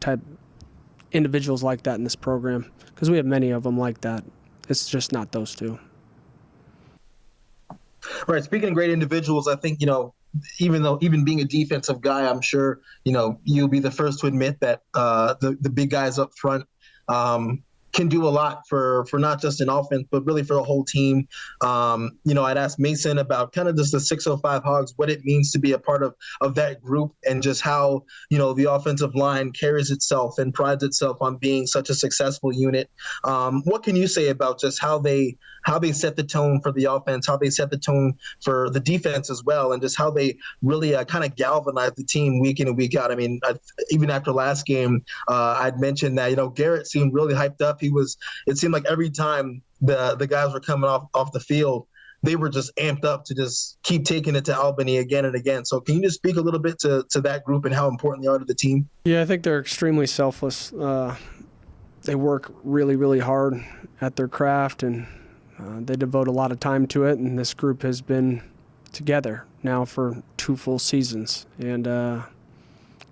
individuals like that in this program, because we have many of them like that. It's just not those two. Right. Speaking of great individuals, I think, even being a defensive guy, I'm sure, you'll be the first to admit that the big guys up front can do a lot for not just an offense, but really for the whole team. I'd asked Mason about kind of just the 605 Hogs, what it means to be a part of that group, and just how, the offensive line carries itself and prides itself on being such a successful unit. What can you say about just how they set the tone for the offense, how they set the tone for the defense as well, and just how they really kind of galvanize the team week in and week out? I mean, even after last game, I'd mentioned that, Garrett seemed really hyped up. It seemed like every time the guys were coming off the field, they were just amped up to just keep taking it to Albany again and again. So can you just speak a little bit to that group and how important they are to the team? Yeah, I think they're extremely selfless. They work really, really hard at their craft, and they devote a lot of time to it. And this group has been together now for 2 full seasons. And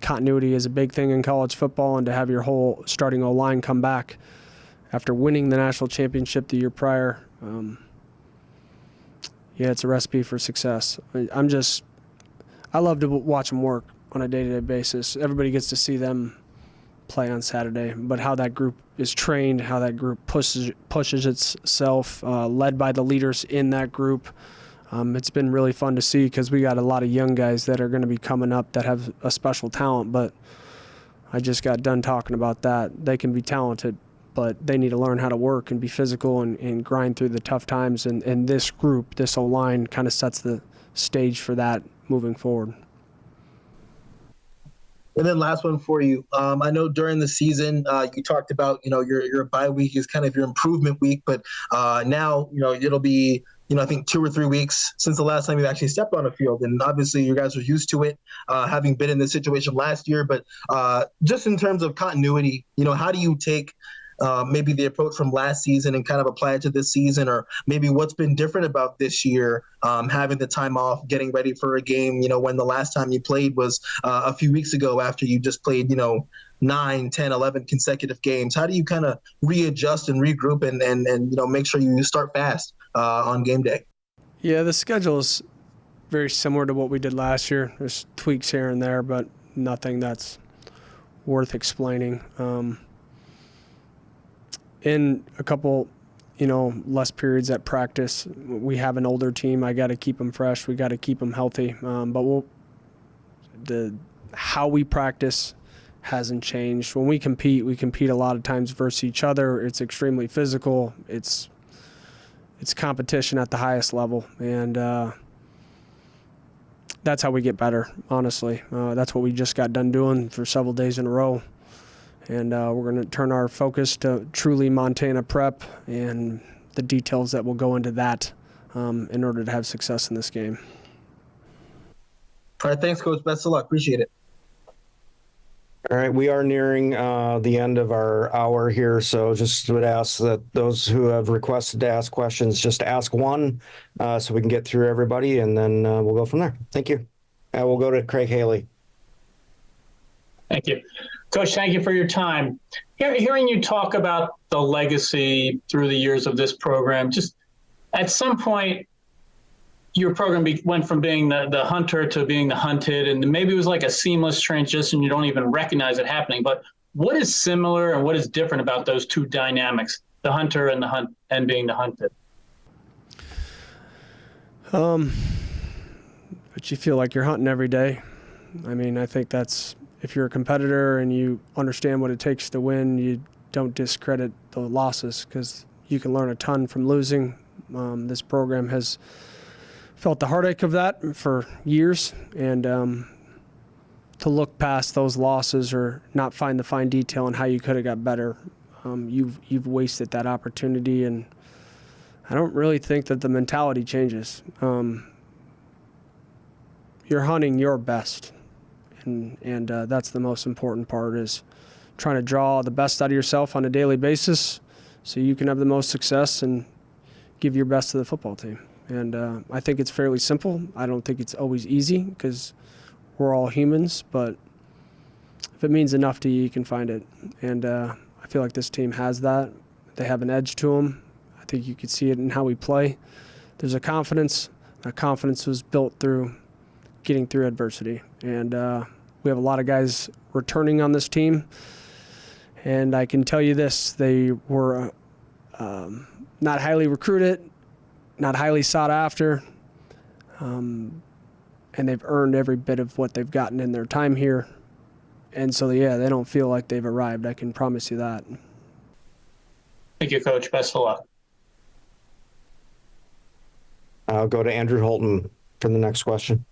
continuity is a big thing in college football, and to have your whole starting O-line come back after winning the national championship the year prior, it's a recipe for success. I love to watch them work on a day-to-day basis. Everybody gets to see them play on Saturday, but how that group is trained, how that group pushes itself, led by the leaders in that group. It's been really fun to see, because we got a lot of young guys that are going to be coming up that have a special talent, but I just got done talking about that. They can be talented, but they need to learn how to work and be physical and grind through the tough times. And this group, this O-line, kind of sets the stage for that moving forward. And then last one for you. I know during the season you talked about, your bye week is kind of your improvement week, but now, it'll be, I think 2 or 3 weeks since the last time you actually stepped on a field. And obviously you guys are used to it, having been in this situation last year. But just in terms of continuity, how do you take maybe the approach from last season and kind of apply it to this season, or maybe what's been different about this year, having the time off, getting ready for a game, when the last time you played was a few weeks ago after you just played, 9, 10, 11 consecutive games. How do you kind of readjust and regroup and make sure you start fast on game day? Yeah, the schedule is very similar to what we did last year. There's tweaks here and there, but nothing that's worth explaining. In a couple, less periods at practice, we have an older team. I got to keep them fresh. We got to keep them healthy. But how we practice hasn't changed. When we compete a lot of times versus each other. It's extremely physical. It's competition at the highest level, and that's how we get better, honestly. That's what we just got done doing for several days in a row. And we're going to turn our focus to truly Montana prep and the details that will go into that in order to have success in this game. All right, thanks, Coach. Best of luck. Appreciate it. All right, we are nearing the end of our hour here, so just would ask that those who have requested to ask questions just ask one so we can get through everybody, and then we'll go from there. Thank you. We'll go to Craig Haley. Thank you. Coach, thank you for your time. Hearing you talk about the legacy through the years of this program, just at some point, your program went from being the hunter to being the hunted, and maybe it was like a seamless transition. You don't even recognize it happening. But what is similar and what is different about those two dynamics, the hunter and the hunt and being the hunted? But you feel like you're hunting every day. I mean, I think that's, if you're a competitor and you understand what it takes to win, you don't discredit the losses, because you can learn a ton from losing. This program has felt the heartache of that for years, and to look past those losses or not find the fine detail in how you could have got better, you've wasted that opportunity. And I don't really think that the mentality changes. You're hunting your best, and that's the most important part, is trying to draw the best out of yourself on a daily basis so you can have the most success and give your best to the football team. And I think it's fairly simple. I don't think it's always easy because we're all humans, but if it means enough to you, you can find it. And I feel like this team has that. They have an edge to them. I think you could see it in how we play. There's a confidence. That confidence was built through getting through adversity. And we have a lot of guys returning on this team. And I can tell you this, they were not highly recruited, not highly sought after, and they've earned every bit of what they've gotten in their time here. And so, yeah, they don't feel like they've arrived. I can promise you that. Thank you, Coach. Best of luck. I'll go to Andrew Holton for the next question.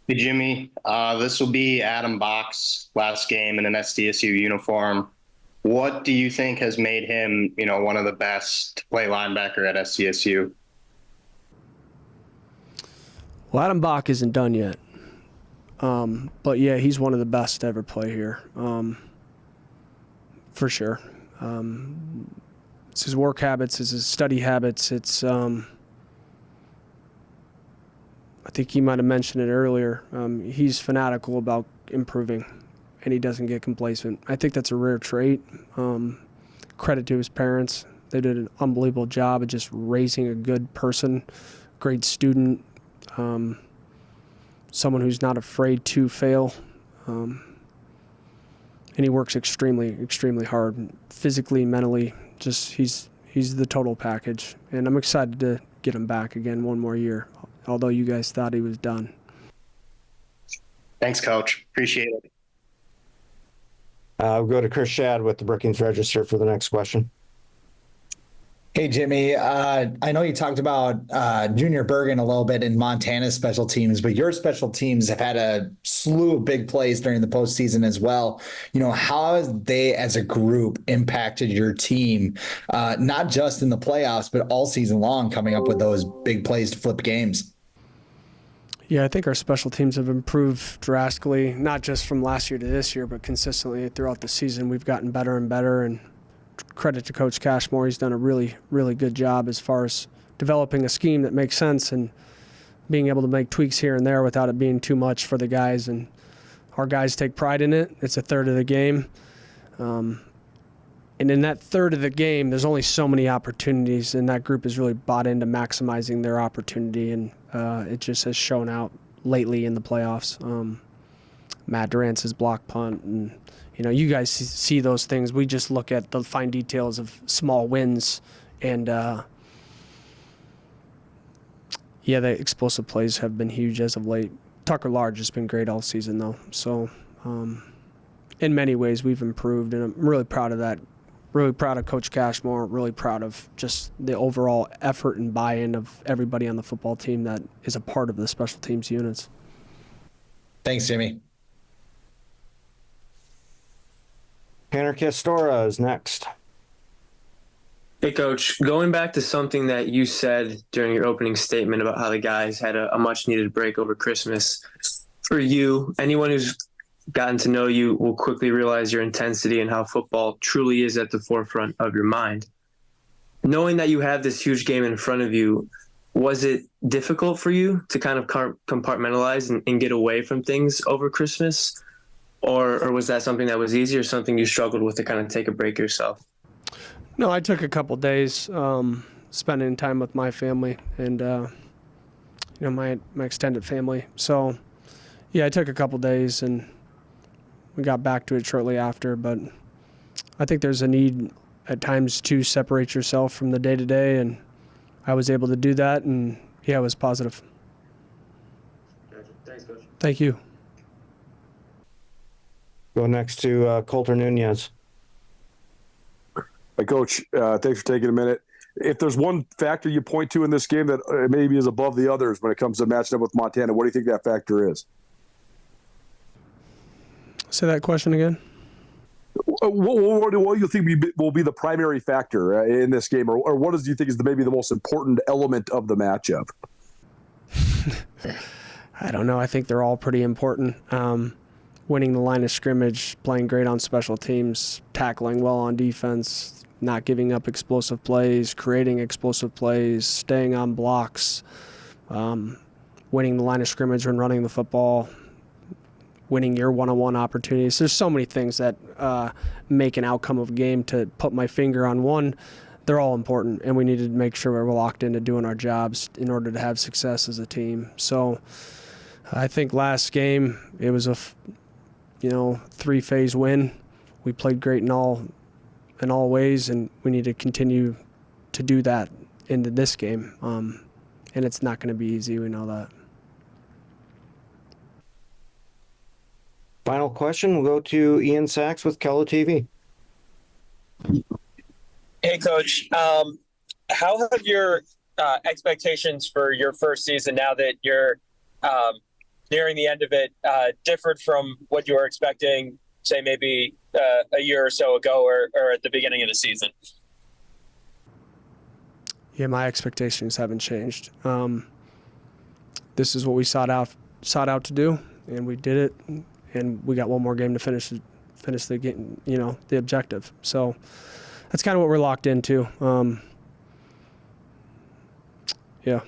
Hey, Jimmy, this will be Adam Bach's last game in an SDSU uniform. What do you think has made him, one of the best to play linebacker at SDSU? Well, Adam Bach isn't done yet. But, yeah, he's one of the best to ever play here, for sure. It's his work habits, it's his study habits. It's I think he might have mentioned it earlier. He's fanatical about improving, and he doesn't get complacent. I think that's a rare trait. Credit to his parents. They did an unbelievable job of just raising a good person, great student, someone who's not afraid to fail. And he works extremely, extremely hard, physically, mentally. Just he's the total package. And I'm excited to get him back again one more year, although you guys thought he was done. Thanks, Coach. Appreciate it. I'll go to Chris Shad with the Brookings Register for the next question. Hey, Jimmy, I know you talked about Junior Bergen a little bit in Montana's special teams, but your special teams have had a slew of big plays during the postseason as well. How have they as a group impacted your team, not just in the playoffs, but all season long, coming up with those big plays to flip games? Yeah, I think our special teams have improved drastically, not just from last year to this year, but consistently throughout the season. We've gotten better and better, and credit to Coach Cashmore. He's done a really, really good job as far as developing a scheme that makes sense and being able to make tweaks here and there without it being too much for the guys. And our guys take pride in it. It's a third of the game. And in that third of the game, there's only so many opportunities, and that group is really bought into maximizing their opportunity, and it just has shown out lately in the playoffs. Matt Durance's block punt, and you guys see those things. We just look at the fine details of small wins, and the explosive plays have been huge as of late. Tucker Large has been great all season, though. So in many ways, we've improved, and I'm really proud of that. Really proud of Coach Cashmore, really proud of just the overall effort and buy-in of everybody on the football team that is a part of the special teams units. Thanks, Jimmy. Tanner Castora is next. Hey, Coach, going back to something that you said during your opening statement about how the guys had a much-needed break over Christmas. For you, anyone who's gotten to know you will quickly realize your intensity and how football truly is at the forefront of your mind. Knowing that you have this huge game in front of you, was it difficult for you to kind of compartmentalize and get away from things over Christmas? Or was that something that was easy, or something you struggled with to kind of take a break yourself? No, I took a couple days spending time with my family and my extended family. So, yeah, I took a couple days and we got back to it shortly after. But I think there's a need at times to separate yourself from the day-to-day, and I was able to do that, and, yeah, it was positive. Gotcha. Thanks, Coach. Thank you. Go next to Coulter Nunez. Hey, Coach, thanks for taking a minute. If there's one factor you point to in this game that maybe is above the others when it comes to matching up with Montana, what do you think that factor is? Say that question again. What do you think will be the primary factor in this game, or what do you think is maybe the most important element of the matchup? I don't know. I think they're all pretty important. winning the line of scrimmage, playing great on special teams, tackling well on defense, not giving up explosive plays, creating explosive plays, staying on blocks, winning the line of scrimmage when running the football, winning your one-on-one opportunities. There's so many things that make an outcome of a game. To put my finger on one, they're all important, and we need to make sure we're locked into doing our jobs in order to have success as a team. So I think last game, it was a three-phase win. We played great in all ways, and we need to continue to do that into this game. And it's not going to be easy. We know that. Final question. We'll go to Ian Sachs with Kello TV. Hey, Coach. How have your expectations for your first season, now that you're nearing the end of it, differed from what you were expecting, say, maybe a year or so ago, or at the beginning of the season? Yeah, my expectations haven't changed. This is what we sought out to do, and we did it. And we got one more game to finish the game, the objective. So that's kind of what we're locked into. Yeah.